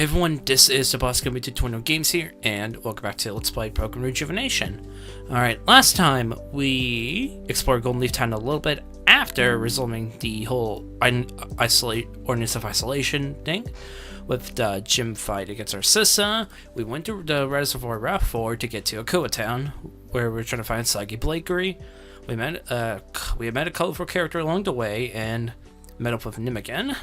Hey everyone, this is the Boss Coming to 20 Games here, and welcome back to Let's Play Pokemon Rejuvenation. Alright, last time we explored Goldenleaf Town a little bit after resolving the whole Ordinance of Isolation thing with the gym fight against our Scizor. We went to the Reservoir Route 4 to get to Akuwa Town, where we were trying to find Psyche Blakery. We met a colorful character along the way and met up with Nim again.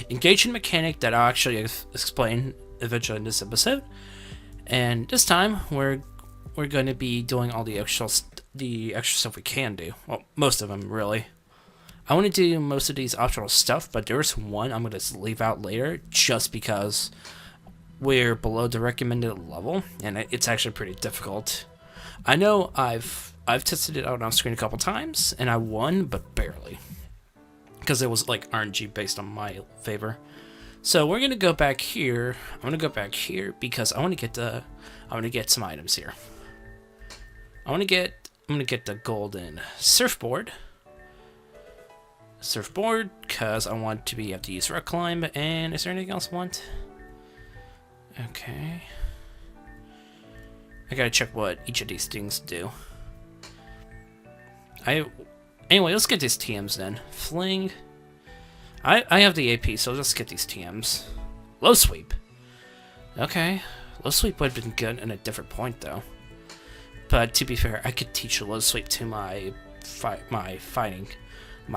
Engaged in mechanic that I'll actually explain eventually in this episode, and this time we're going to be doing all the extra stuff we can do. Well, most of them really. I want to do most of these optional stuff, but there's one I'm going to leave out later just because we're below the recommended level, and it's actually pretty difficult. I know I've tested it out on screen a couple times, and I won, but barely. Because it was like RNG based on my favor. So we're gonna go back here. I'm gonna go back here because I want to get some items here. I'm gonna get the golden surfboard. Because I want to be able to use rock climb. And is there anything else I want? Okay. I gotta check what each of these things do. Anyway, let's get these TMs then. Fling. I have the AP, so let's get these TMs. Low sweep. Okay. Low sweep would have been good at a different point, though. But to be fair, I could teach a low sweep to my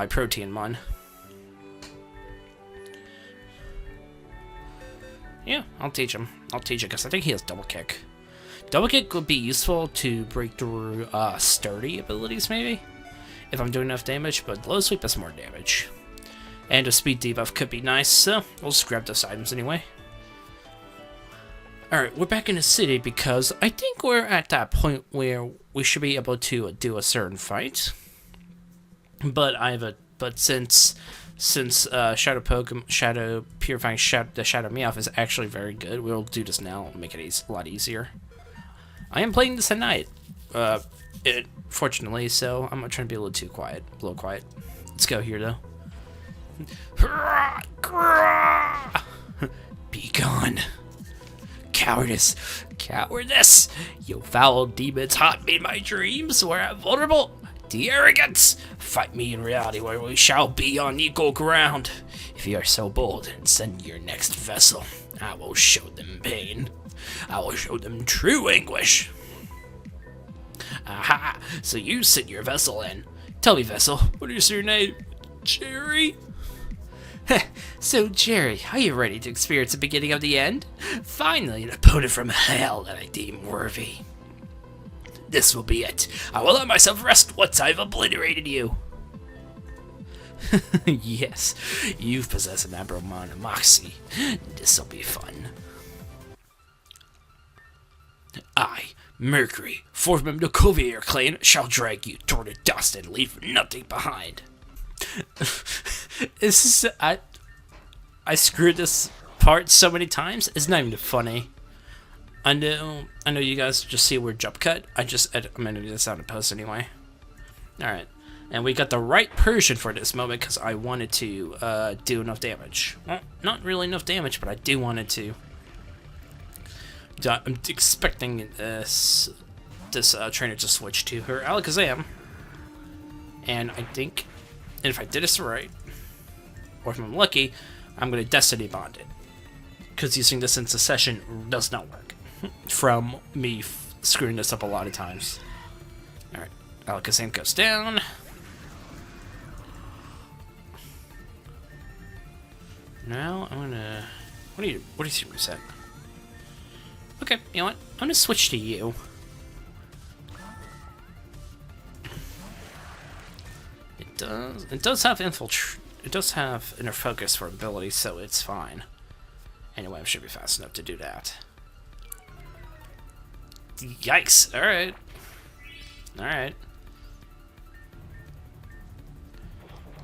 protein mon. Yeah, I'll teach him. Because I think he has double kick. Double kick would be useful to break through sturdy abilities, maybe. If I'm doing enough damage, but low sweep does more damage. And a speed debuff could be nice, so we'll just grab those items anyway. Alright, we're back in the city because I think we're at that point where we should be able to do a certain fight. But since Shadow Purifying the Shadow Meowth is actually very good, we'll do this now and make it a lot easier. I am playing this at night. Fortunately, so I'm not trying to be a little quiet. Let's go here, though. Be gone. Cowardice. You foul demons haunt me in my dreams where I'm vulnerable. The arrogance. Fight me in reality where we shall be on equal ground. If you are so bold and send your next vessel, I will show them pain. I will show them true anguish. Aha! So you sent your vessel in. Tell me, vessel, what is your name? Jerry? So, Jerry, are you ready to experience the beginning of the end? Finally, an opponent from hell that I deem worthy. This will be it. I will let myself rest once I've obliterated you. Yes, you've possessed an Abramon and Moxie. This'll be fun. I, Mercury, fourth member of the Covier clan, shall drag you toward the dust and leave nothing behind. I screwed this part so many times, it's not even funny. I know you guys just see a weird jump cut. I'm gonna do this out of post anyway. Alright, and we got the right Persian for this moment because I wanted to do enough damage. Well, not really enough damage, but I do want it to. I'm expecting this trainer to switch to her Alakazam, and I think, and if I did this right, or if I'm lucky, I'm going to Destiny Bond it, because using this in succession does not work, from me screwing this up a lot of times. Alright, Alakazam goes down. Now I'm gonna, what do you reset? Okay, you know what? I'm gonna switch to you. It does have inner focus for ability, so it's fine. Anyway, I should be fast enough to do that. Yikes! Alright.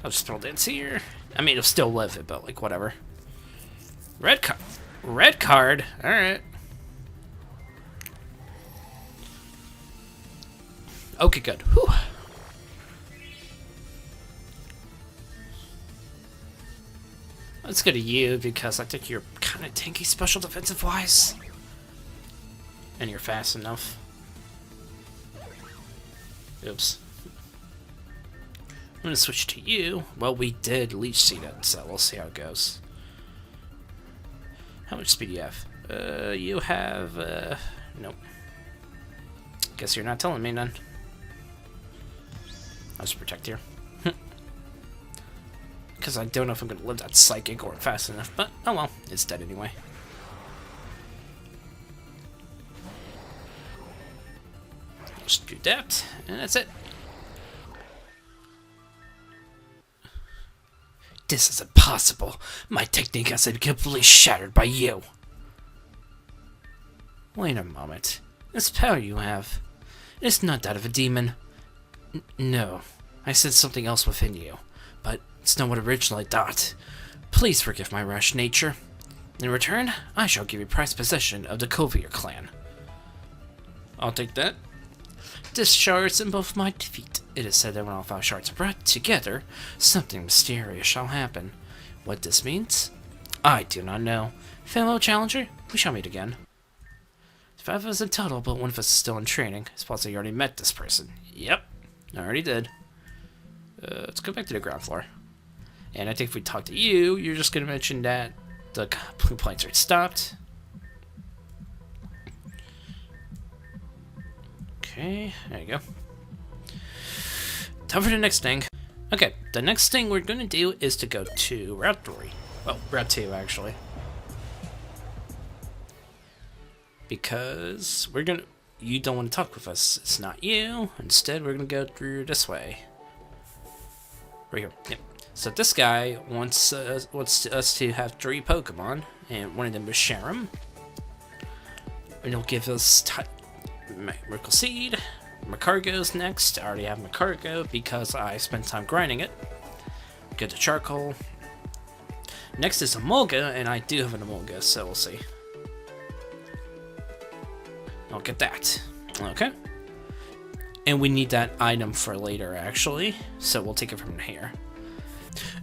I'll just throw dance here. I mean, it'll still live it, but like whatever. Red card. Alright. Okay, good. Whew. Let's go to you because I think you're kind of tanky special defensive wise. And you're fast enough. Oops. I'm gonna switch to you. Well, we did Leech Seed it, so we'll see how it goes. How much speed do you have? You have, nope. Guess you're not telling me none. I'll just protect here. Because I don't know if I'm gonna live that Psychic or fast enough, but oh well, it's dead anyway. Just do that, and that's it. This is impossible. My technique has been completely shattered by you. Wait a moment. This power you have, it's not that of a demon. No, I said something else within you, but it's not what originally thought. Please forgive my rash nature. In return, I shall give you prized possession of the Covier clan. I'll take that. This shard symbol of my defeat. It is said that when all 5 shards are brought together, something mysterious shall happen. What this means? I do not know. Fellow challenger, we shall meet again. 5 of us in total, but 1 of us is still in training. I suppose I already met this person. Yep, I already did. Let's go back to the ground floor. And I think if we talk to you, you're just going to mention that the complaints are stopped. Okay, there you go. Time for the next thing. Okay, the next thing we're going to do is to go to Route 3. Well, Route 2, actually. Because we're going to... You don't want to talk with us. It's not you. Instead, we're going to go through this way. Right here. Yep. So this guy wants us to have 3 Pokemon, and one of them is Cherrim. And he'll give us Miracle Seed. Magcargo's next. I already have Magcargo because I spent time grinding it. Go to Charcoal. Next is Emolga, and I do have an Emolga, so we'll see. I'll get that. Okay. And we need that item for later, actually, so we'll take it from here.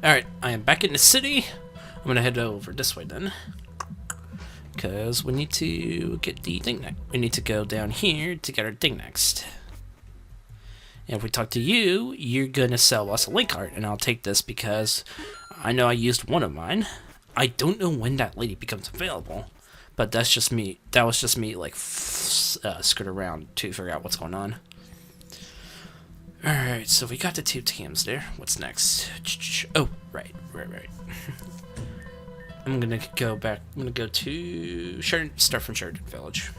Alright, I am back in the city. I'm gonna head over this way then. Because we need to get the thing next. We need to go down here to get our thing next. And if we talk to you, you're gonna sell us a link art, and I'll take this because I know I used one of mine. I don't know when that lady becomes available, but that's just me. That was just me, like, skirt around to figure out what's going on. Alright, so we got the 2 teams there. What's next? Oh, right. I'm gonna go back. I'm gonna go to Sheridan, start from Sheridan Village.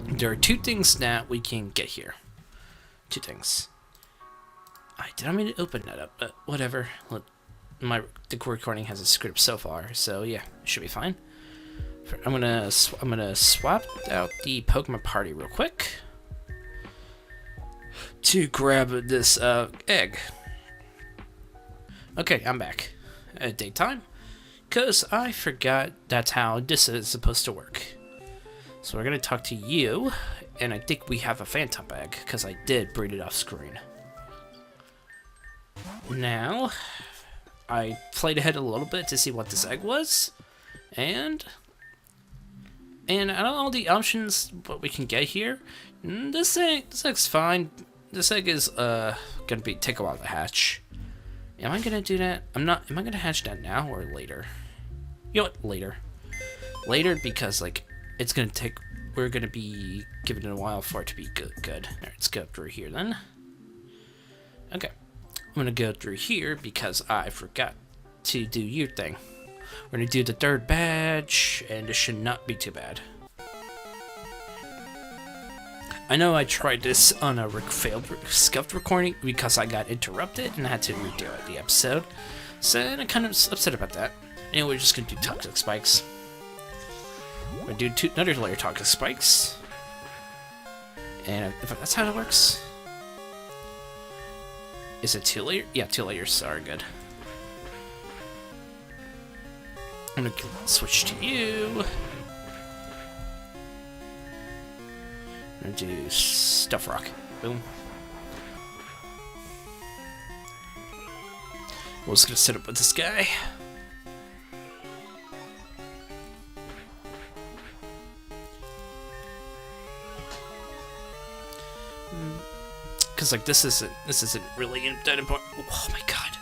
There are 2 things that we can get here. 2 things. I did not mean to open that up, but whatever. Look, the recording has a script so far, so yeah, it should be fine. I'm gonna swap out the Pokemon party real quick to grab this egg. Okay, I'm back at daytime because I forgot that's how this is supposed to work. So we're gonna talk to you, and I think we have a Phantump Egg because I did breed it off screen. Now, I played ahead a little bit to see what this egg was, and out of all the options what we can get here, this egg's fine. This egg is gonna take a while to hatch. Am I gonna do that? I'm not. Am I gonna hatch that now or later? You know what? Later. Later because like it's gonna take. We're gonna be giving it a while for it to be good. Alright, let's go through here then. Okay, I'm gonna go through here because I forgot to do your thing. We're gonna do the 3rd badge, and this should not be too bad. I know I tried this on a failed scuffed recording because I got interrupted and I had to redo the episode. So I'm kind of upset about that. Anyway, we're just gonna do Toxic Spikes. We're gonna do another layer Toxic Spikes. And if that's how it works. Is it 2 layers? Yeah, 2 layers are good. I'm gonna switch to you. I'm gonna do Stuff Rock. Boom. We're just gonna set up with this guy. because like this isn't really that important. Oh my god.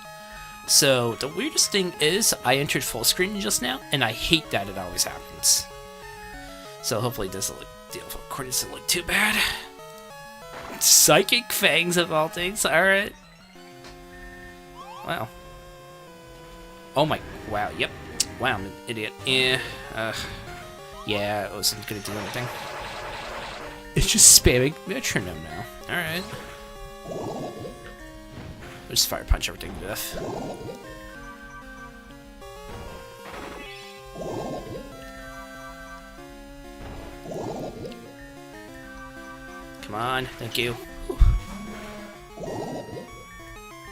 So the weirdest thing is I entered full screen just now, and I hate that it always happens. So hopefully it doesn't look doesn't look too bad. Psychic Fangs of all things. All right. Wow. Oh my. Wow. Yep. Wow. I'm an idiot. Yeah. Yeah. It wasn't gonna do anything. It's just spamming metronome now. All right. Just fire punch everything to death. Come on, thank you.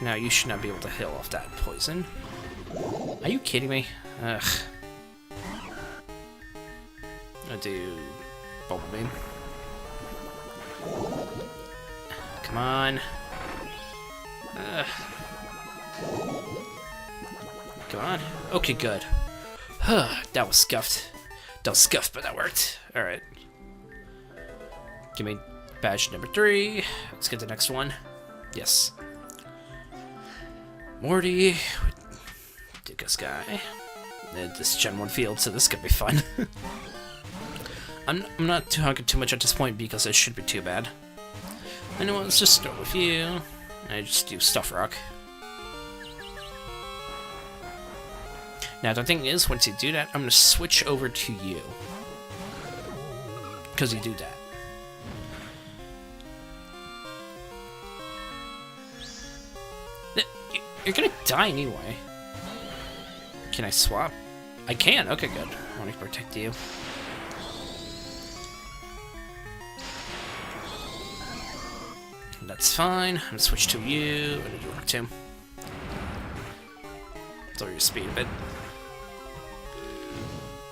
Now you should not be able to heal off that poison. Are you kidding me? Ugh. I'll do Bubble Beam. Come on. Come on. Okay, good. That was scuffed. That was scuffed, but that worked. Alright. Give me badge number 3. Let's get the next one. Yes. Morty. Dig this guy. This Gen 1 field, so this could be fun. I'm not too hungry too much at this point because it should be too bad. Anyway, let's just start with you. I just do Stuff Rock. Now the thing is, once you do that, I'm gonna switch over to you. Because you do that. You're gonna die anyway. Can I swap? I can, okay good. I want to protect you. That's fine. I'm gonna switch to you. I'm gonna do Rock Tomb. Lower your speed a bit.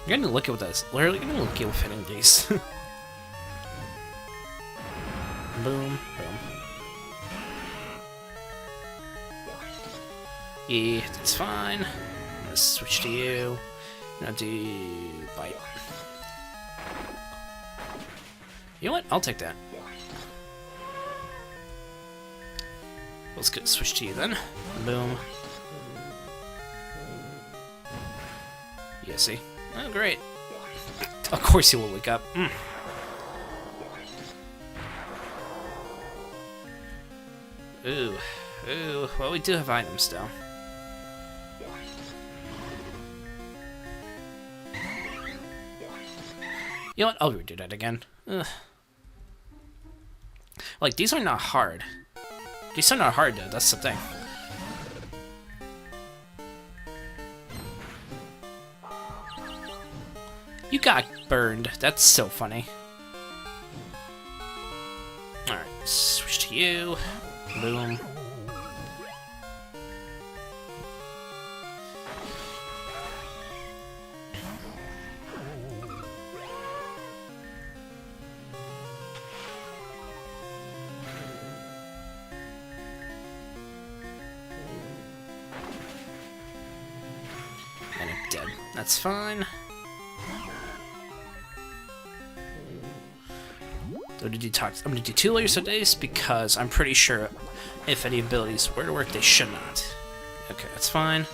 You're gonna look at this. Literally gonna look at hitting these. Boom, boom. Yeah, that's fine. I'm gonna switch to you. I'm gonna do Bite. You know what? I'll take that. Let's get switch to you then. Boom. Yeah, see? Oh, great. Of course he will wake up. Ooh. Ooh. Well, we do have items, still. You know what? I'll redo that again. Ugh. Like, these are not hard. These are not hard, though. That's the thing. You got burned. That's so funny. Alright, switch to you. Boom. And I'm dead. That's fine. I'm gonna do 2 layers of days because I'm pretty sure if any abilities were to work, they should not. Okay, that's fine.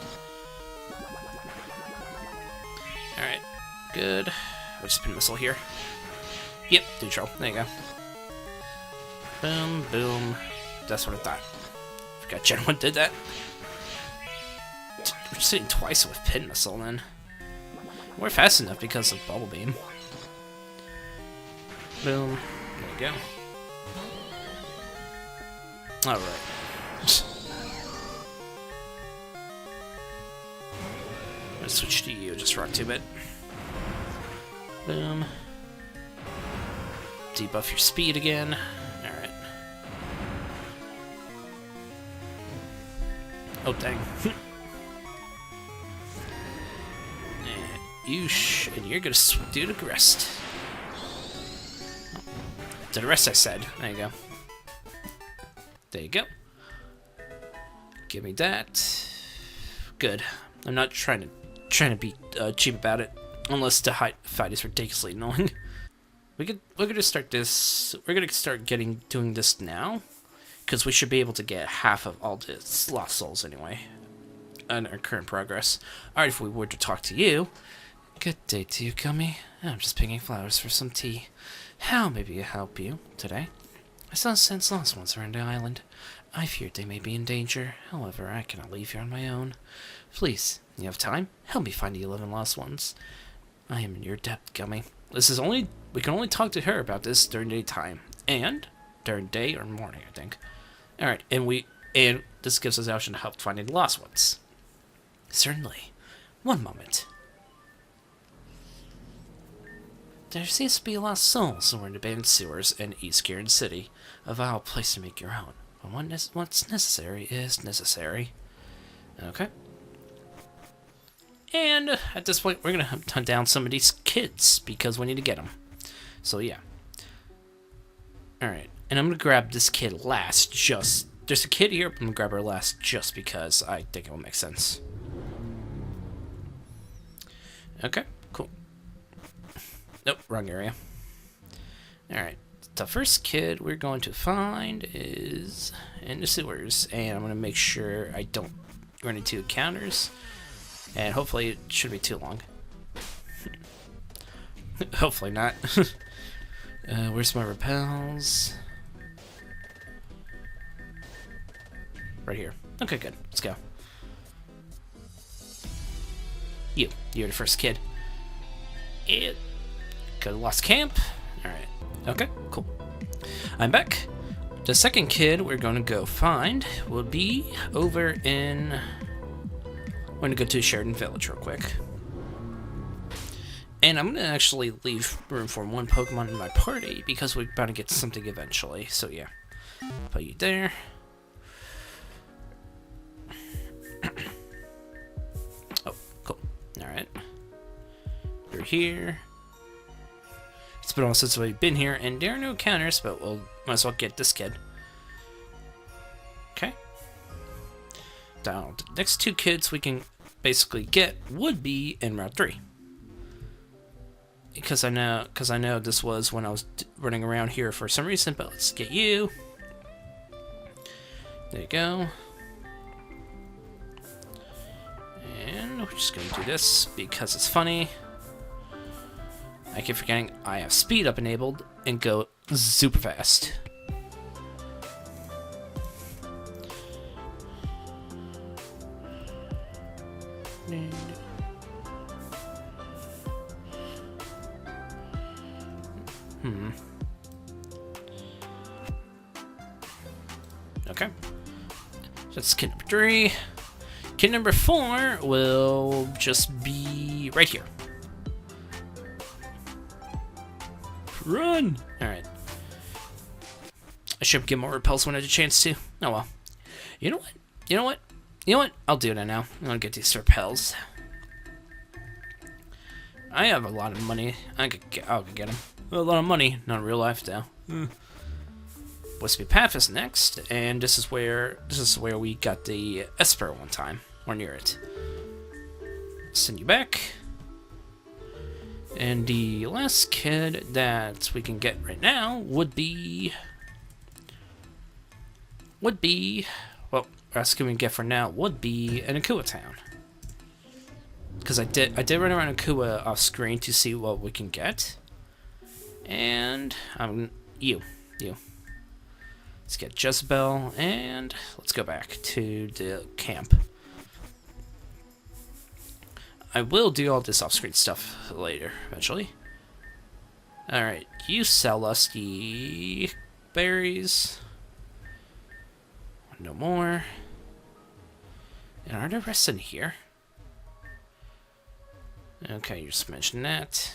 Alright, good. I'll just pin missile here. Yep, neutral. There you go. Boom, boom. That's what I thought. Forgot Gen 1 did that. We're just hitting twice with pin missile then. We're fast enough because of Bubble Beam. Boom. There you go. Alright. Let's switch to you, just rock 2-bit. Boom. Debuff your speed again. Alright. Oh, dang. And you're gonna do the rest. To the rest I said. There you go. There you go. Give me that. Good. I'm not trying to be cheap about it, unless the fight is ridiculously annoying. We're gonna start this. We're gonna start doing this now, because we should be able to get half of all the lost souls anyway in our current progress. Alright, if we were to talk to you. Good day to you, Gummy. I'm just picking flowers for some tea. How may I help you today? I saw sense lost ones around the island. I feared they may be in danger. However, I cannot leave here on my own. Please, you have time? Help me find the 11 lost ones. I am in your debt, Gummy. We can only talk to her about this during daytime. And during day or morning, I think. Alright, and this gives us the option to help finding the lost ones. Certainly. One moment. There seems to be a lost soul somewhere in the abandoned sewers in East Gearen City. A vile place to make your own. But what's necessary is necessary. Okay. And at this point, we're going to hunt down some of these kids because we need to get them. So, yeah. Alright. And I'm going to grab this kid last just... There's a kid here, but I'm going to grab her last just because I think it will make sense. Okay, cool. Nope, wrong area. Alright. The first kid we're going to find is in the sewers. And I'm going to make sure I don't run into encounters. And hopefully it shouldn't be too long. Hopefully not. Where's my repels? Right here. Okay, good. Let's go. You're the first kid. Go to Lost Camp. Alright. Okay, cool. I'm back. The second kid we're going to go find will be over in... I'm going to go to Sheridan Village real quick. And I'm going to actually leave room for one Pokemon in my party because we're about to get something eventually. So yeah. Put you there. Oh, cool. Alright. You're here. It's been a while since we've been here, and there are no counters, but we'll might as well get this kid. Okay. Now, the next two kids we can basically get would be in Route 3. Because I know this was when I was running around here for some reason, but let's get you. There you go. And we're just going to do this because it's funny. I keep forgetting I have speed up enabled and go super fast. Okay. So that's kid number 3. Kid number 4 will just be right here. Run! Alright. I should get more repels when I had a chance to. Oh well. You know what? You know what? You know what? I'll do that now. I'm gonna get these repels. I have a lot of money. I'll get them. A lot of money. Not in real life, though. Wispy Path is next, and this is where we got the Esper one time. Or near it. Send you back. And the last kid that we can get right now would be... Well, last kid we can get for now would be an Akuwa Town. Because I did run around Akuwa off screen to see what we can get. And you. Let's get Jezebel, and let's go back to the camp. I will do all this off-screen stuff later, eventually. Alright, you sell us the berries. No more. And are the rest in here? Okay, you just mentioned that.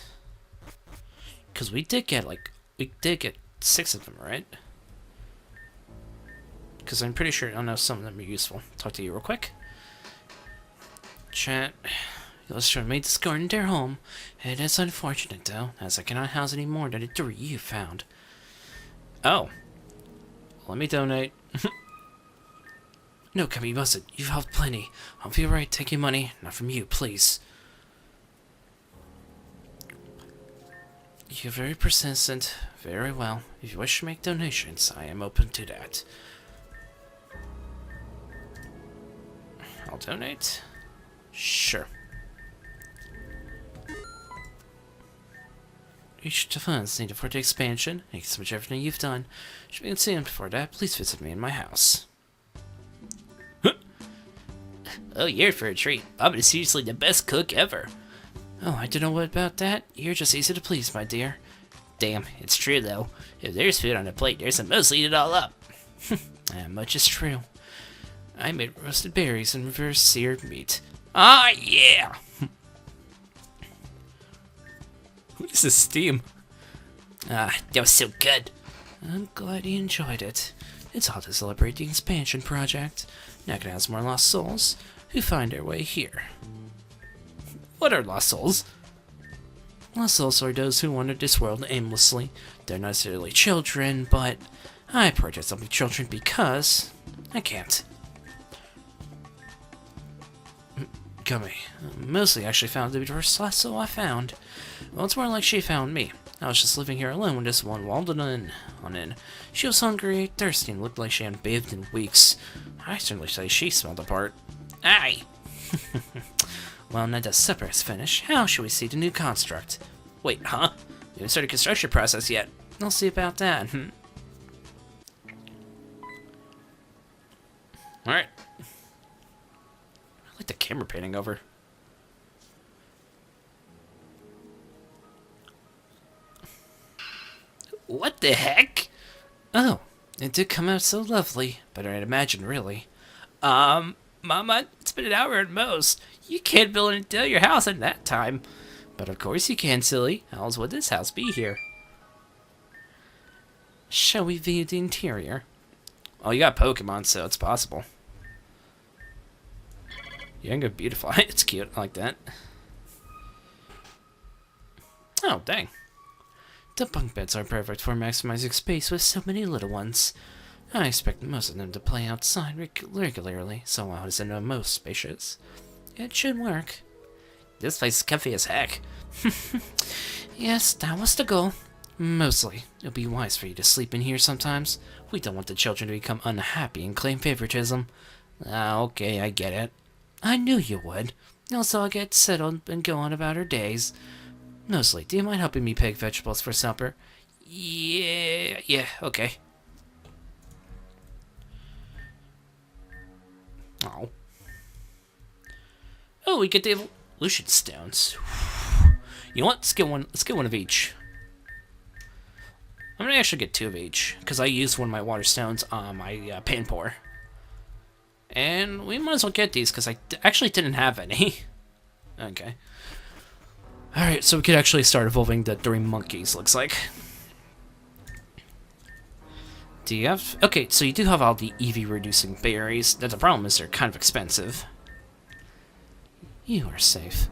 Because we did get 6 of them, right? Because I'm pretty sure I know some of them are useful. Talk to you real quick. Chat. Illustrator made this garden their home. It is unfortunate, though, as I cannot house any more than the 3 you found. Oh. Let me donate. No, Gummy, you mustn't. You've helped plenty. I'll feel right taking money. Not from you, please. You're very persistent. Very well. If you wish to make donations, I am open to that. I'll donate. Sure. Reach the funds needed for the expansion. Thank you so much for everything you've done. Should be consumed before that. Please visit me in my house. Oh, you're for a treat. I'm seriously the best cook ever. Oh, I don't know what about that. You're just easy to please, my dear. Damn, it's true though. If there's food on the plate, there's a most eat it all up. That much is true. I made roasted berries and reverse seared meat. Ah, yeah! What is this steam? Ah, that was so good. I'm glad you enjoyed it. It's all to celebrate the expansion project. Now can I have some more lost souls who find their way here. What are lost souls? Lost souls are those who wander this world aimlessly. They're not necessarily children, but I protest them with children because I can't. Gummy. Mostly actually found the first lost soul I found. Well, it's more like she found me. I was just living here alone when this one wandered in. She was hungry, thirsty, and looked like she hadn't bathed in weeks. I certainly say she smelled the part. Aye! Well, now that supper is finished, how shall we see the new construct? Wait, huh? You haven't started the construction process yet. I'll see about that. Alright. I like the camera panning over. What the heck? Oh, it did come out so lovely. Better I'd imagine, really. Mama, it's been an hour at most. You can't build and build your house in that time. But of course you can, silly. How else would this house be here? Shall we view the interior? Oh, you got Pokemon, so it's possible. Young and beautiful. It's cute. I like that. Oh, dang. The bunk beds are perfect for maximizing space with so many little ones. I expect most of them to play outside regularly, so how is it no most spacious? It should work. This place is comfy as heck. Yes, that was the goal. Mostly. It'll be wise for you to sleep in here sometimes. We don't want the children to become unhappy and claim favoritism. Ah, okay, I get it. I knew you would. Also, I'll get settled and go on about her days. Mostly, do you mind helping me pick vegetables for supper? Yeah, okay. Oh, we get the evolution stones. You know what? Let's get one of each. I'm gonna actually get 2 of each, because I used one of my water stones on my Panpour. And we might as well get these, because I actually didn't have any. Okay. Alright, so we could actually start evolving the 3 monkeys, looks like. Do you have... Okay, so you do have all the EV reducing berries. The problem is they're kind of expensive. You are safe.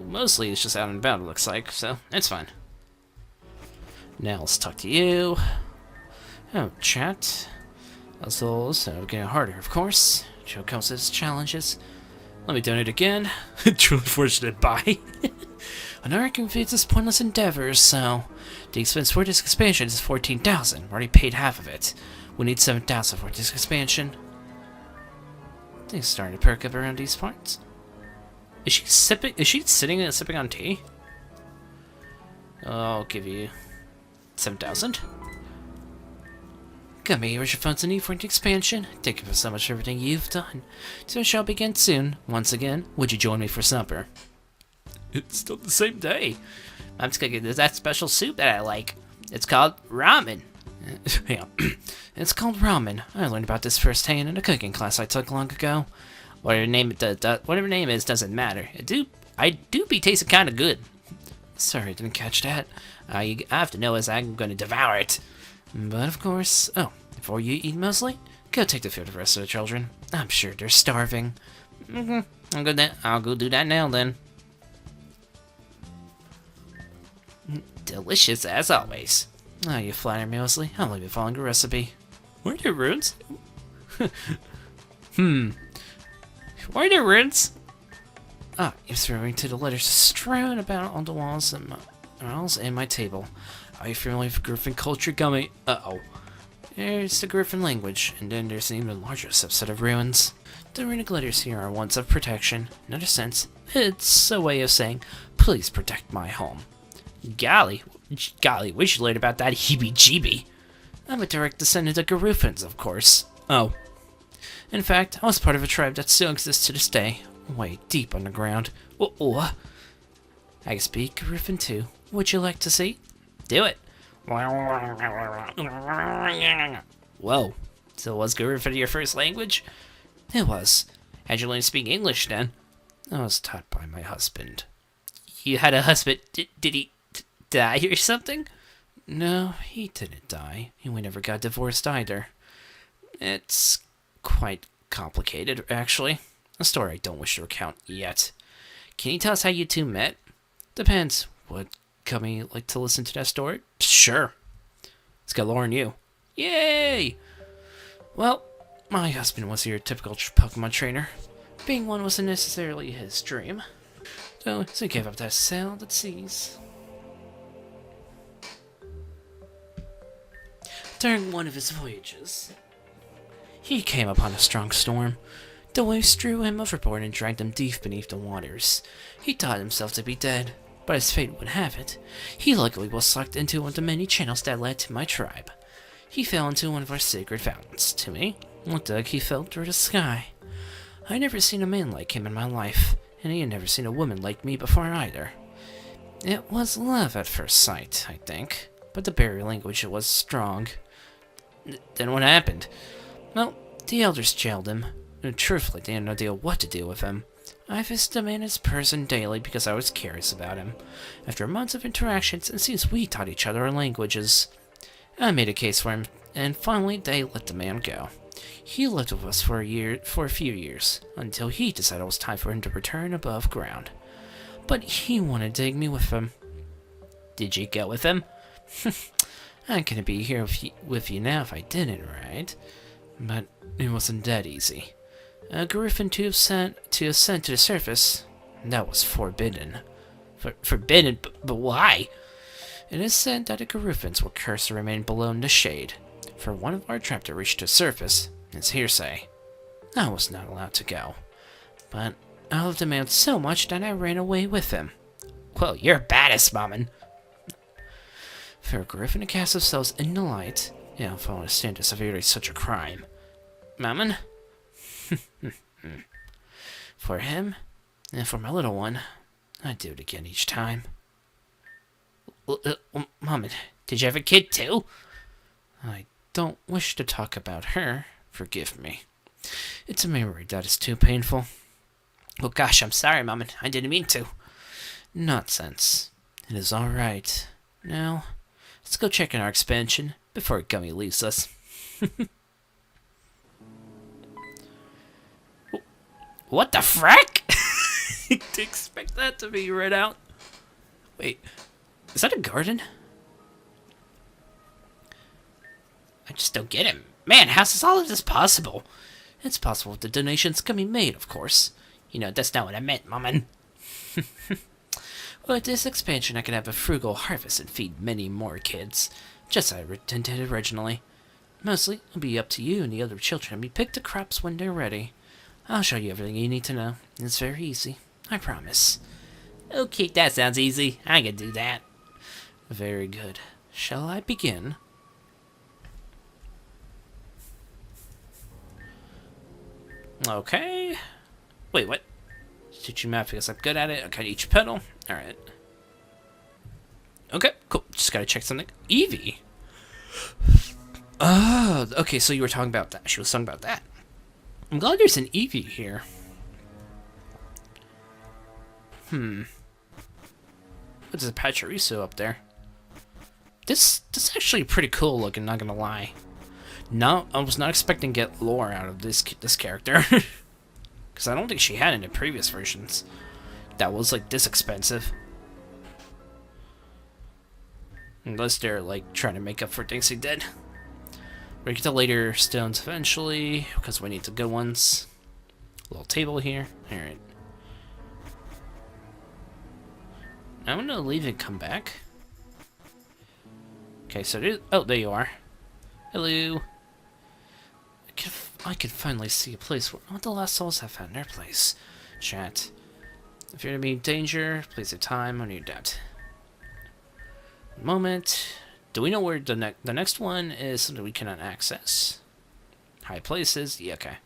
Mostly it's just out and about, it looks like, so it's fine. Now let's talk to you. Oh, chat. Also, getting harder, of course. Show comes with its challenges. Let me donate again. Truly fortunate, bye. Another confused this pointless endeavors, so the expense for this expansion is 14,000. We already paid half of it. We need 7,000 for this expansion. Things starting to perk up around these parts. Is she sipping? Is she sitting and sipping on tea? I'll give you 7,000. Come here, where's your funds and need for the expansion? Thank you so much for everything you've done. So shall begin soon. Once again, would you join me for supper? It's still the same day. I'm just gonna get that special soup that I like. It's called ramen. Yeah, it's called ramen. I learned about this firsthand in a cooking class I took long ago. Whatever name is doesn't matter. I do be tasting kind of good. Sorry, I didn't catch that. I have to know as I'm gonna devour it. But of course, before you eat mostly, go take the food of the rest of the children. I'm sure they're starving. I'll go do that now then. Delicious as always. Oh, you flatter me, Mosley. I'll leave you following the recipe. Where are your runes? Where are your runes? Ah, you're referring to the letters strewn about on the walls and my table. Are you familiar with Griffin culture, Gummy? Uh-oh. There's the Griffin language, and then there's an even larger subset of ruins. The runic letters here are ones of protection. In a sense, it's a way of saying, please protect my home. Golly, we should learn about that heebie-jeebie. I'm a direct descendant of Garufans, of course. Oh. In fact, I was part of a tribe that still exists to this day, way deep underground. I can speak Garufan too. Would you like to see? Do it. Whoa. So was Garufan your first language? It was. How'd you learn to speak English then? I was taught by my husband. You had a husband? Did he die or something? No, he didn't die. And we never got divorced either. It's quite complicated, actually. A story I don't wish to recount yet. Can you tell us how you two met? Depends. Would Gummy like to listen to that story? Sure. Let's get Lauren you. Yay! Well, my husband was your typical Pokemon trainer. Being one wasn't necessarily his dream. So he gave up that sail that seas. During one of his voyages, he came upon a strong storm. The waves threw him overboard and dragged him deep beneath the waters. He thought himself to be dead, but as fate would have it, he luckily was sucked into one of the many channels that led to my tribe. He fell into one of our sacred fountains. To me, one dug he fell through the sky. I'd never seen a man like him in my life, and he had never seen a woman like me before either. It was love at first sight, I think, but the barrier language was strong. Then what happened? Well, the elders jailed him. Truthfully, they had no idea what to do with him. I visited him in his prison daily because I was curious about him. After months of interactions, it seems we taught each other our languages. I made a case for him, and finally they let the man go. He lived with us for a few years, until he decided it was time for him to return above ground. But he wanted to take me with him. Did you go with him? I couldn't be here with you now if I didn't, right? But it wasn't that easy. A Griffin to ascend to the surface, that was forbidden. Forbidden? But why? It is said that the Griffins were cursed to remain below in the shade. For one of our tribe to reach the surface, it's hearsay. I was not allowed to go. But I loved the man so much that I ran away with him. Well, you're baddest, Maman. For a Griffin to cast themselves in the light, I don't understand the severity of such a crime. Maman? For him, and for my little one, I'd do it again each time. Maman, did you have a kid too? I don't wish to talk about her. Forgive me. It's a memory that is too painful. Oh gosh, I'm sorry, Maman. I didn't mean to. Nonsense. It is alright. Now, let's go check in our expansion before Gummy leaves us. What the frack? Didn't expect that to be read out. Wait, is that a garden? I just don't get it. Man, how's all of this possible? It's possible with the donations Gummy made, of course. You know, that's not what I meant, Maman. With this expansion, I can have a frugal harvest and feed many more kids, just as I intended originally. Mostly, it'll be up to you and the other children to pick the crops when they're ready. I'll show you everything you need to know. It's very easy, I promise. Okay, that sounds easy. I can do that. Very good. Shall I begin? Okay. Wait, what? Teach you math because I'm good at it. Okay, each pedal. Alright. Okay, cool. Just gotta check something. Eevee? Oh, okay, so you were talking about that. She was talking about that. I'm glad there's an Eevee here. What's a Pachirisu up there? This is actually pretty cool looking, not gonna lie. No, I was not expecting to get lore out of this character. Because I don't think she had in the previous versions that was like this expensive. Unless they're like trying to make up for things they did. We'll get to later stones eventually, because we need the good ones. Little table here. Alright. I'm gonna leave and come back. Okay, so oh, there you are. Hello. I could finally see a place where all the lost souls have found their place. Chat. If you're to be in danger, please have time on your debt. Moment. Do we know where the next one is something we cannot access? High places? Yeah, okay.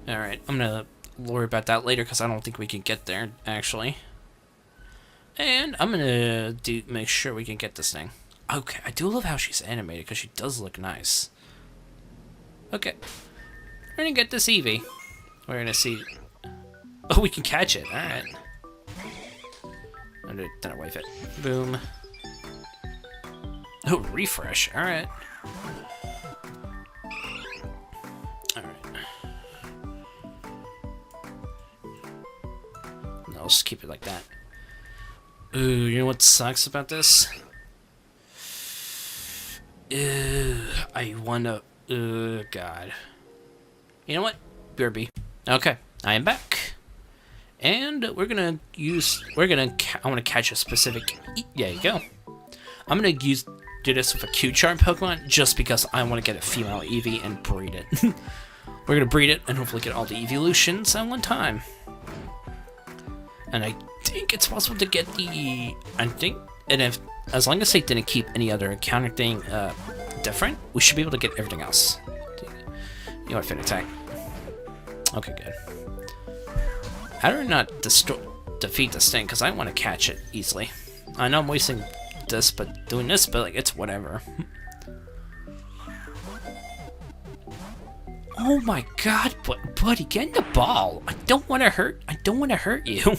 Alright, I'm gonna worry about that later because I don't think we can get there, actually. And I'm gonna make sure we can get this thing. Okay, I do love how she's animated because she does look nice. Okay. We're gonna get this Eevee. We're gonna see... Oh, we can catch it. Alright. I'm gonna wave it. Boom. Oh, refresh. Alright. Alright. No, I'll just keep it like that. Ooh, you know what sucks about this? I wanna... God. You know what? BRB. Okay, I am back. And we're gonna use... I wanna catch a specific... There you go. I'm gonna do this with a Q-Charm Pokemon just because I want to get a female Eevee and breed it. We're gonna breed it and hopefully get all the evolutions at one time. And I think it's possible to get the... as long as they didn't keep any other encounter thing different, we should be able to get everything else. You know what, Fin Attack. Okay, good. How do I not defeat this thing? Because I want to catch it easily. I know I'm wasting this, but doing this, but like, it's whatever. Oh my god, buddy, get in the ball. I don't want to hurt you.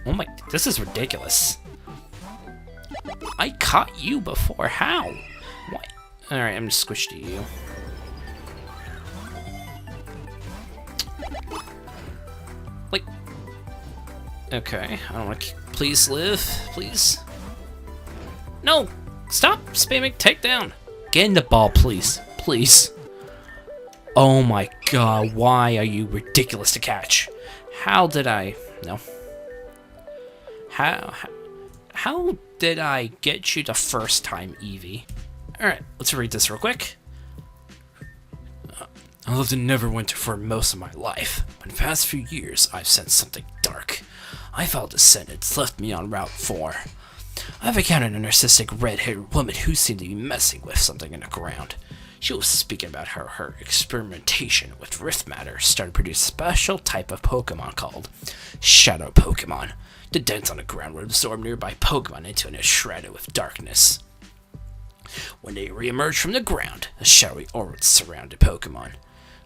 Oh my, this is ridiculous. I caught you before, how? What? Alright, I'm just squished to you. Like, okay, I don't want to, please live, please. No, stop spamming takedown. Get in the ball, please, please. Oh my god, why are you ridiculous to catch? How did I, no. How did I get you the first time, Eevee? Alright, let's read this real quick. I lived in Neverwinter for most of my life, but in the past few years, I've sensed something dark. I felt descendants left me on Route 4. I've encountered a narcissistic red-haired woman who seemed to be messing with something in the ground. She was speaking about how her experimentation with Rift Matter started to produce a special type of Pokemon called Shadow Pokemon. The dents on the ground would absorb nearby Pokemon into and shrouded with darkness. When they re-emerged from the ground, a shadowy aura surrounded Pokemon.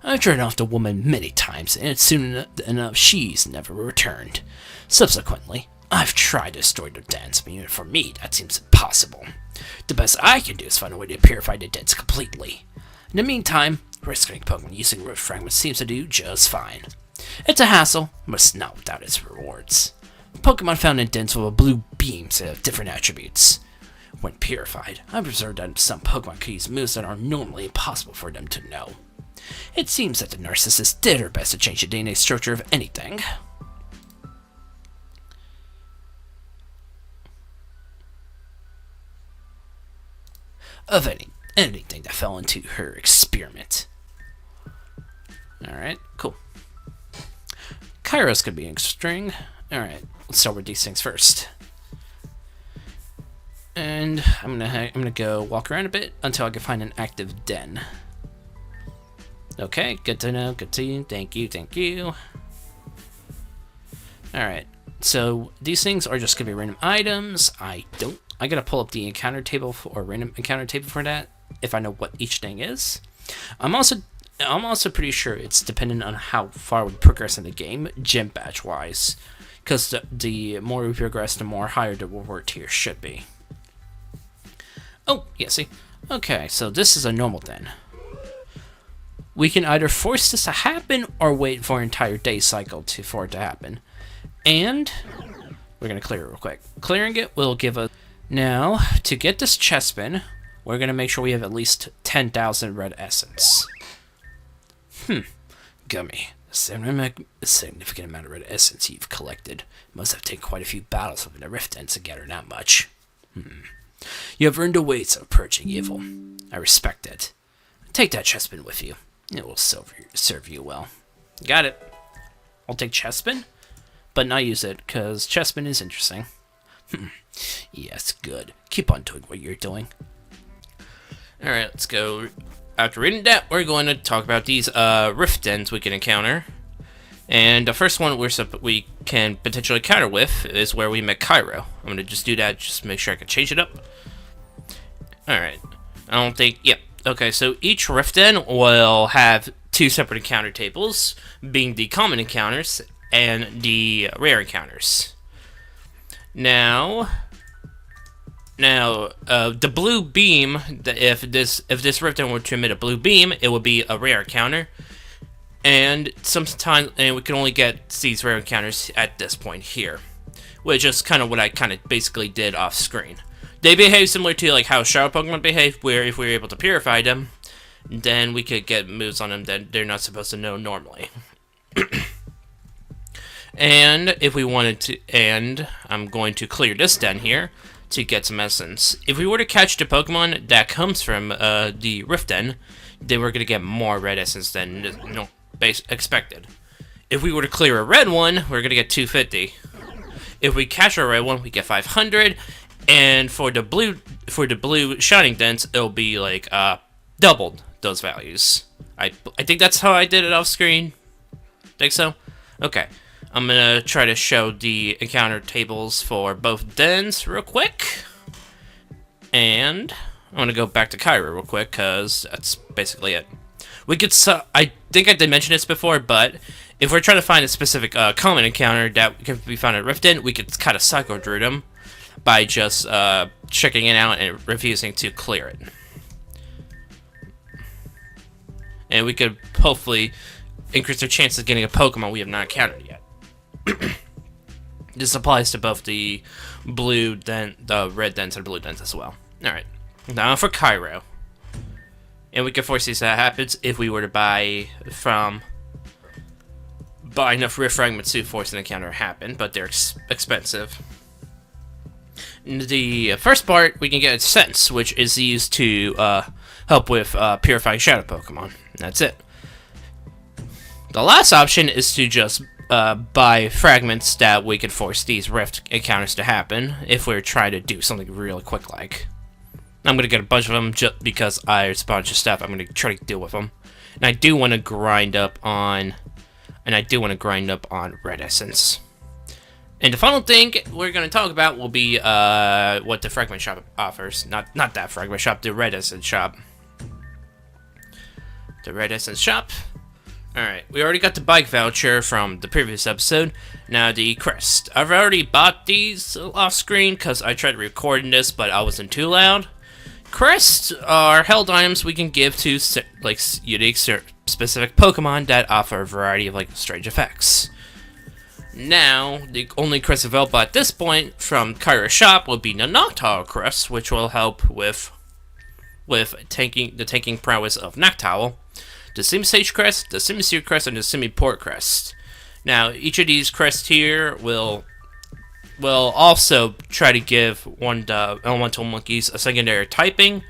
I've turned off the woman many times, and soon enough she's never returned. Subsequently, I've tried to destroy the dents, but for me, that seems impossible. The best I can do is find a way to purify the dents completely. In the meantime, rescuing Pokemon using root fragments seems to do just fine. It's a hassle, but it's not without its rewards. Pokemon found in dents with blue beams have different attributes. When purified, I've observed that some Pokemon can use moves that are normally impossible for them to know. It seems that the narcissist did her best to change the DNA structure of anything. Of anything that fell into her experiment. Alright, cool. Kairos could be a string. Alright, let's start with these things first. And I'm gonna go walk around a bit until I can find an active den. Okay, good to know, good to you. Thank you, thank you. Alright, so these things are just gonna be random items. I gotta pull up the encounter table or random encounter table for that if I know what each thing is. I'm also pretty sure it's dependent on how far we progress in the game, gym badge wise. Because the more we progress, the more higher the reward tier should be. Oh, yeah, see? Okay, so this is a normal den. We can either force this to happen or wait for an entire day cycle for it to happen. And we're going to clear it real quick. Clearing it will give us... Now, to get this Chespin, we're going to make sure we have at least 10,000 red essence. Gummy. A significant amount of red essence you've collected. Must have taken quite a few battles within the Rift Den to gather that much. You have earned a weight of purging evil. I respect it. Take that Chespin with you. It will serve you well. Got it. I'll take Chespin, but not use it, because Chespin is interesting. Yes, good. Keep on doing what you're doing. Alright, let's go. After reading that, we're going to talk about these Rift Dens we can encounter. And the first one we can potentially counter with is where we met Cairo. I'm going to just do that, just make sure I can change it up. Alright. I don't think... Yep. Okay, so each Rift Den will have two separate encounter tables, being the common encounters and the rare encounters. Now, the blue beam, if this Rift Den were to emit a blue beam, it would be a rare encounter. And sometimes, we can only get these rare encounters at this point here, which is kind of what I kind of basically did off screen. They behave similar to like how Shadow Pokemon behave, where if we were able to purify them, then we could get moves on them that they're not supposed to know normally. And if we wanted to, and I'm going to clear this den here to get some essence. If we were to catch the Pokemon that comes from the Rift Den, then we're going to get more red essence than expected. If we were to clear a red one, we're going to get 250. If we catch a red one, we get 500. And for the blue shining dents, it'll be like doubled those values. I think that's how I did it off screen. Think so? Okay. I'm gonna try to show the encounter tables for both dens real quick. And I'm gonna go back to Cairo real quick, because that's basically it. We could, I think I did mention this before, but if we're trying to find a specific common encounter that can be found at Rift Den, we could kind of cycle through them by just checking it out and refusing to clear it. And we could hopefully increase our chances of getting a Pokemon we have not encountered yet. This applies to both the blue den, the red dens, and blue dens as well. Alright, now for Cairo. And we can foresee that happens if we were to buy enough Rift Fragments to force an encounter to happen, but they're expensive. The first part, we can get Sense, which is used to help with purifying Shadow Pokemon. That's it. The last option is to just buy fragments that we can force these Rift encounters to happen if we're trying to do something really quick like. I'm going to get a bunch of them just because I respond to stuff. I'm going to try to deal with them. And I do want to grind up on red essence. And the final thing we're going to talk about will be what the Fragment Shop offers. Not that Fragment Shop, the Red Essence Shop. The Red Essence Shop. Alright, we already got the bike voucher from the previous episode. Now the crest. I've already bought these off screen because I tried recording this, but I wasn't too loud. Crests are held items we can give to like unique specific Pokemon that offer a variety of like strange effects. Now, the only crest available at this point from Cairo's shop will be the Noctowl crest, which will help with the tanking prowess of Noctowl, the Simisage crest, the Simisear crest, and the Simiport crest. Now, each of these crests here will also try to give one of the elemental monkeys a secondary typing,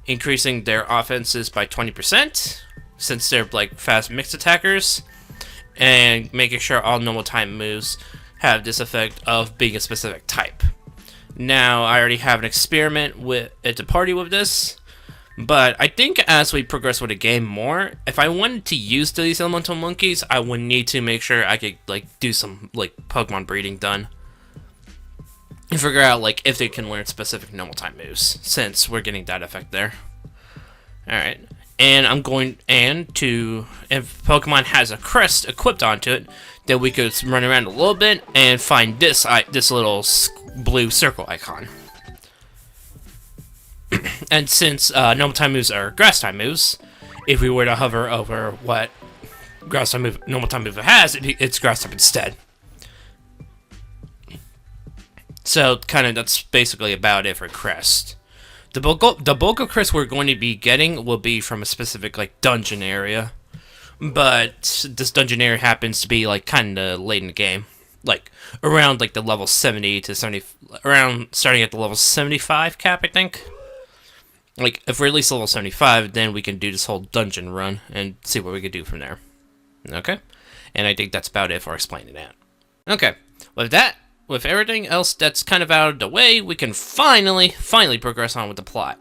increasing their offenses by 20%, since they're like fast mixed attackers, and making sure all normal type moves have this effect of being a specific type. Now, I already have an experiment at the party with this, but I think as we progress with the game more, if I wanted to use these elemental monkeys, I would need to make sure I could like do some like Pokemon breeding done and figure out like if they can learn specific normal type moves, since we're getting that effect there. Alright. And if Pokemon has a crest equipped onto it, then we could run around a little bit and find this little blue circle icon. And since normal type moves are grass type moves, if we were to hover over what grass type move normal type move has, it's grass type instead. So kind of that's basically about it for crest. The bulk of crests we're going to be getting will be from a specific like dungeon area, but this dungeon area happens to be like kind of late in the game, like around like the level 70 to 70, around starting at the level 75 cap, I think. Like if we're at least level 75, then we can do this whole dungeon run and see what we can do from there. Okay, and I think that's about it for explaining that. Okay, with that, with everything else that's kind of out of the way, we can finally progress on with the plot.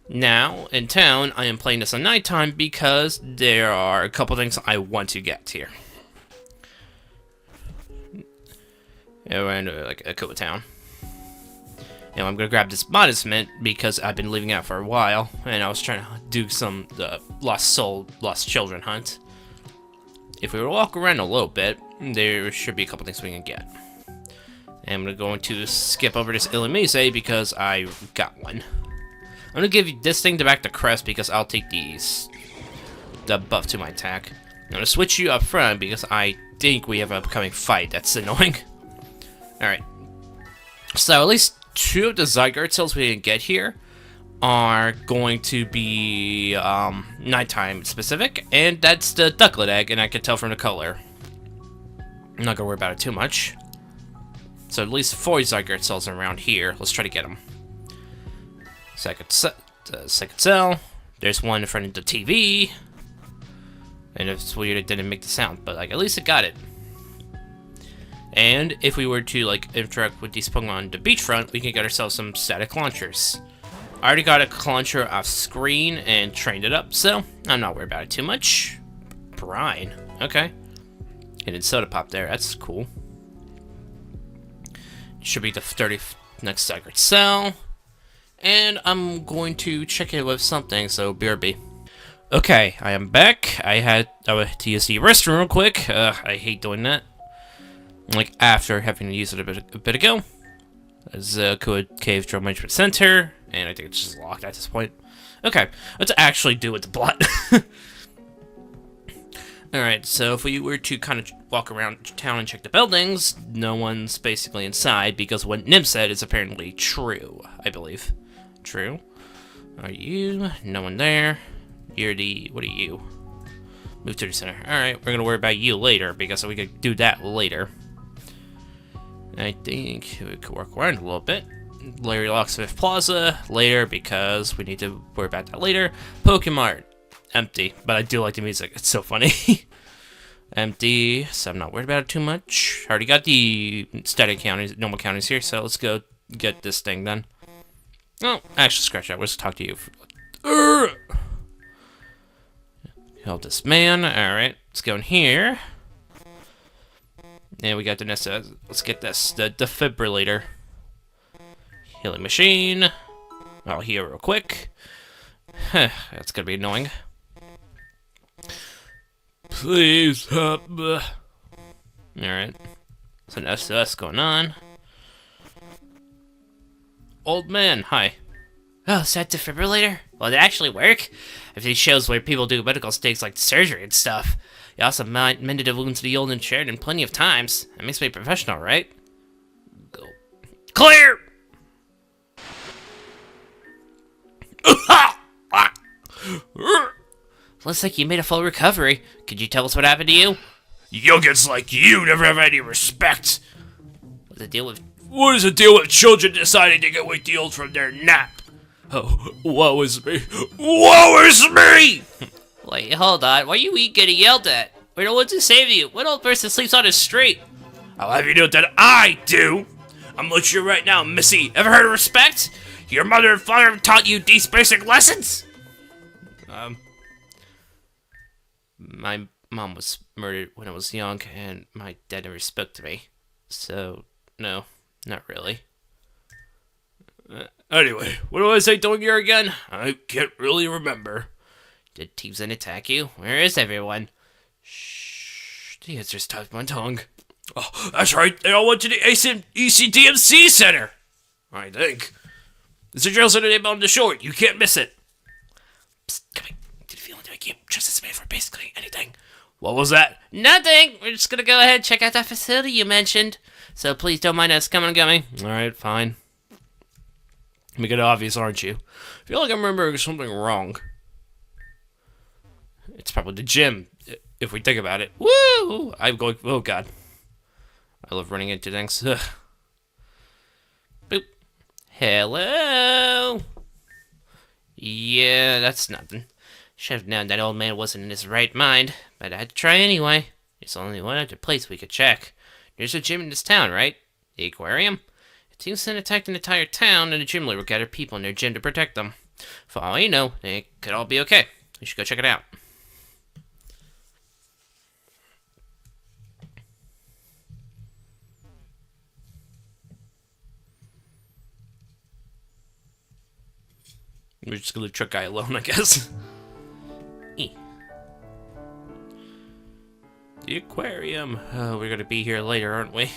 Now, in town, I am playing this on nighttime because there are a couple things I want to get here. Yeah, we're in like Akuwa Town. Now, I'm gonna grab this modest mint because I've been leaving out for a while, and I was trying to do some lost soul, lost children hunt. If we walk around a little bit, there should be a couple things we can get. And I'm going to skip over this Illumise because I got one. I'm gonna give you this thing to back the crest because I'll take the buff to my attack. I'm gonna switch you up front because I think we have an upcoming fight that's annoying. Alright. So at least 2 of the Zygarde cells we can get here are going to be nighttime specific, and that's the Ducklett Egg, and I can tell from the color. I'm not gonna worry about it too much. So at least 4 Zygarde cells around here. Let's try to get them. Second cell. There's one in front of the TV. And it's weird it didn't make the sound, but like at least it got it. And if we were to like interact with these Pokemon on the beachfront, we can get ourselves some static launchers. I already got a launcher off screen and trained it up, so I'm not worried about it too much. Brine. Okay. Hidden Soda Pop there, that's cool. Should be the 30th next Zygarde cell. And I'm going to check it with something, so BRB. Okay, I am back. I had to use the restroom real quick. I hate doing that. Like, after having to use it a bit ago. There's Akuwa Cave Drill Management Center, and I think it's just locked at this point. Okay, let's actually do with the plot. Alright, so if we were to kind of walk around town and check the buildings, no one's basically inside, because what Nim said is apparently true, I believe. True. Are you? No one there. You're the... What are you? Move to the center. Alright, we're gonna worry about you later, because we could do that later. I think we could work around a little bit. Larry Locksmith Plaza later, because we need to worry about that later. Pokemart. Empty, but I do like the music. It's so funny. Empty, so I'm not worried about it too much. I already got the static counties, normal counties here, so let's go get this thing then. Oh, actually, scratch that. Let's talk to you. Help this man. Alright, let's go in here. And we got the next. Let's get this. The defibrillator. Healing machine. I'll heal real quick. That's gonna be annoying. Please help me. Alright. There's an SOS going on. Old man, hi. Oh, is that defibrillator? Well, it actually work? If it shows where people do medical mistakes like surgery and stuff. You also mended the wounds of the old and shared in plenty of times. That makes me professional, right? Go. Clear! Looks like you made a full recovery. Could you tell us what happened to you? Youngins like you never have any respect. What's the deal with... What is the deal with children deciding to get wake the old from their nap? Oh, woe is me. Woe is me! Wait, hold on. Why are you getting yelled at? We're the ones who saved you. What old person sleeps on the street? I'll have you know that I do. I'm looking at you right now, Missy. Ever heard of respect? Your mother and father taught you these basic lessons? My mom was murdered when I was young, and my dad never spoke to me. So, no, not really. Anyway, what was I doing here again? I can't really remember. Did Teams in attack you? Where is everyone? Shh, the answer's tied to my tongue. Oh, that's right. They all went to the ECDMC Center. I think. It's a drill center name on the short. You can't miss it. Psst, come here. Did you feel like you just as made for basically anything? What was that? Nothing. We're just gonna go ahead and check out that facility you mentioned. So please don't mind us. Come on, coming. Alright, fine. Make it obvious, aren't you? I feel like I'm remembering something wrong. it's probably the gym, if we think about it. Woo! I'm going... Oh, God. I love running into things. Ugh. Boop. Hello? Yeah, that's nothing. Should have known that old man wasn't in his right mind, but I had to try anyway. There's only one other place we could check. There's a gym in this town, right? The aquarium? It seems to attack an entire town, and the gym leader will gather people in their gym to protect them. For all you know, they could all be okay. We should go check it out. We're just gonna leave Truck Guy alone, I guess. The aquarium. Oh, we're gonna be here later, aren't we?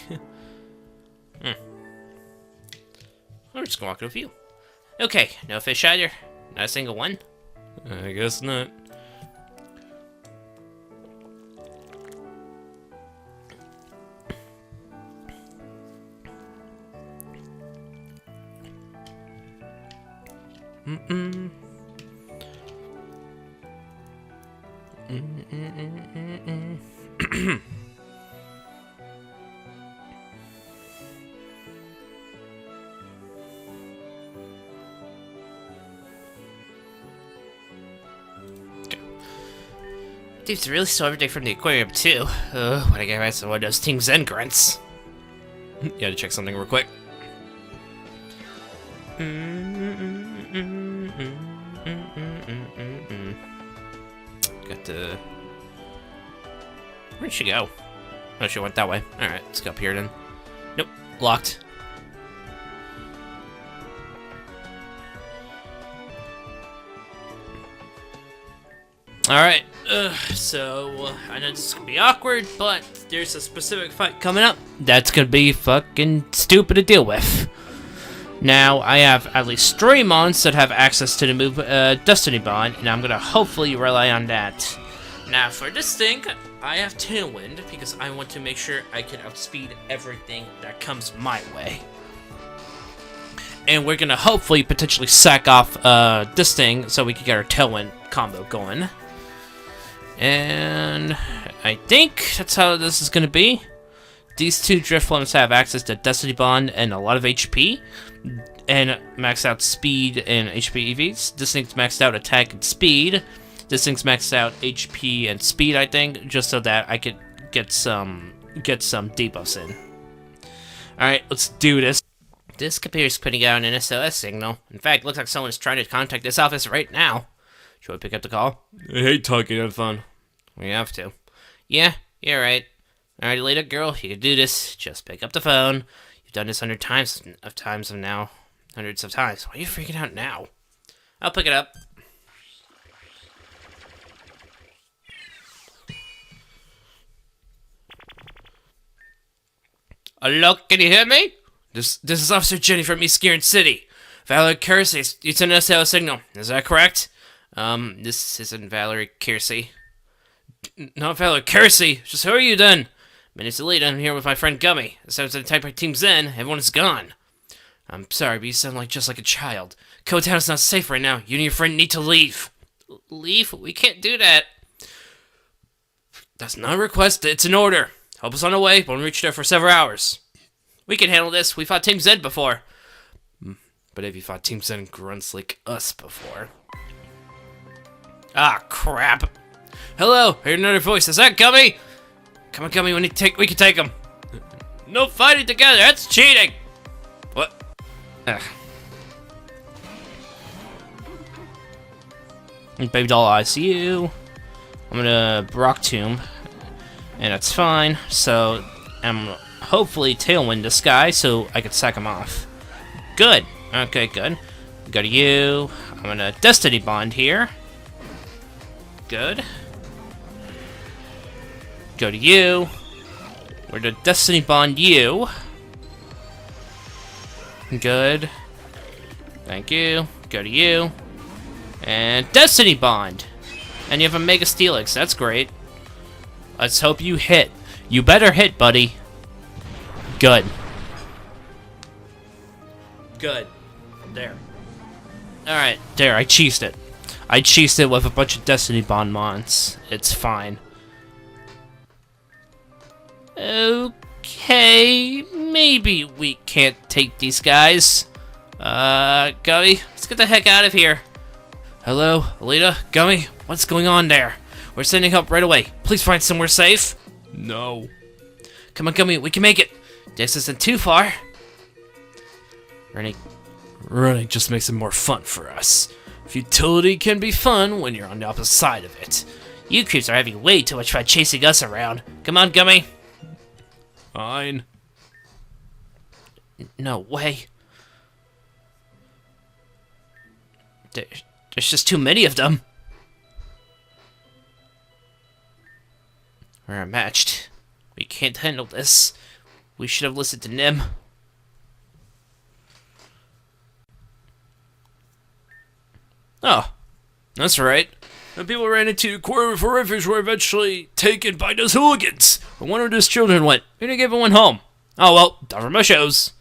We're just gonna walk to a few. Okay, no fish either. Not a single one. I guess not. Dude's really stole everything from the aquarium, too. When I get right to one of those Team Zen grunts. You gotta check something real quick. Got the... Where'd she go? Oh, she went that way. Alright, let's go up here then. Nope, locked. Alright, so I know this is gonna be awkward, but there's a specific fight coming up that's gonna be fucking stupid to deal with. Now, I have at least 3 mons that have access to the move Destiny Bond, and I'm gonna hopefully rely on that. Now, for this thing, I have Tailwind, because I want to make sure I can outspeed everything that comes my way. And we're gonna hopefully potentially sack off this thing so we can get our Tailwind combo going. And I think that's how this is going to be. These 2 drifloons have access to Destiny Bond and a lot of HP. And maxed out speed and HP EVs. This thing's maxed out attack and speed. This thing's maxed out HP and speed, I think. Just so that I could get some debuffs in. Alright, let's do this. This computer's putting out an SOS signal. In fact, it looks like someone is trying to contact this office right now. Should we pick up the call? I hate talking on phone. We have to. Yeah, you're right. Alrighty, later, girl. You can do this. Just pick up the phone. You've done this hundreds of times now. Hundreds of times. Why are you freaking out now? I'll pick it up. Hello, can you hear me? This is Officer Jenny from East Gearen City. Valerie Kersey, you sent us a signal. Is that correct? This isn't Valerie Kersey. Not Valerie Kersey. Just who are you then? Minutes later, I'm here with my friend Gummy. Instead of the type of Team Zen, everyone is gone. I'm sorry, but you sound just like a child. Akuwa Town is not safe right now. You and your friend need to leave. Leave? We can't do that. That's not a request, it's an order. Help us on the way, but we'll reach there for several hours. We can handle this. We fought Team Zen before. But have you fought Team Zen grunts like us before? Ah, crap. Hello, I heard another voice. Is that Gummy? Come on, Gummy, we can take him. No fighting together, that's cheating. What? Ugh. Baby doll ICU. I'm gonna Brock Tomb. And that's fine. So, I'm hopefully Tailwind this guy so I can sack him off. Good. Okay, good. Go to you. I'm gonna Destiny Bond here. Good. Go to you. We're to Destiny Bond you. Good. Thank you. Go to you. And Destiny Bond. And you have a Mega Steelix. That's great. Let's hope you hit. You better hit, buddy. Good. Good. There. Alright, there, I cheesed it. I chased it with a bunch of Destiny Bonbons. It's fine. Okay, maybe we can't take these guys. Gummy, let's get the heck out of here. Hello, Alita, Gummy, what's going on there? We're sending help right away. Please find somewhere safe. No. Come on, Gummy, we can make it. This isn't too far. Running just makes it more fun for us. Futility can be fun when you're on the opposite side of it. You creeps are having way too much fun chasing us around. Come on, Gummy. Fine. No way. There's just too many of them. We're unmatched. We can't handle this. We should have listened to Nim. Oh, that's right. The people ran into the quarter for refuge were eventually taken by those hooligans. But one of those children went, and they gave one home. Oh well, done for my shows.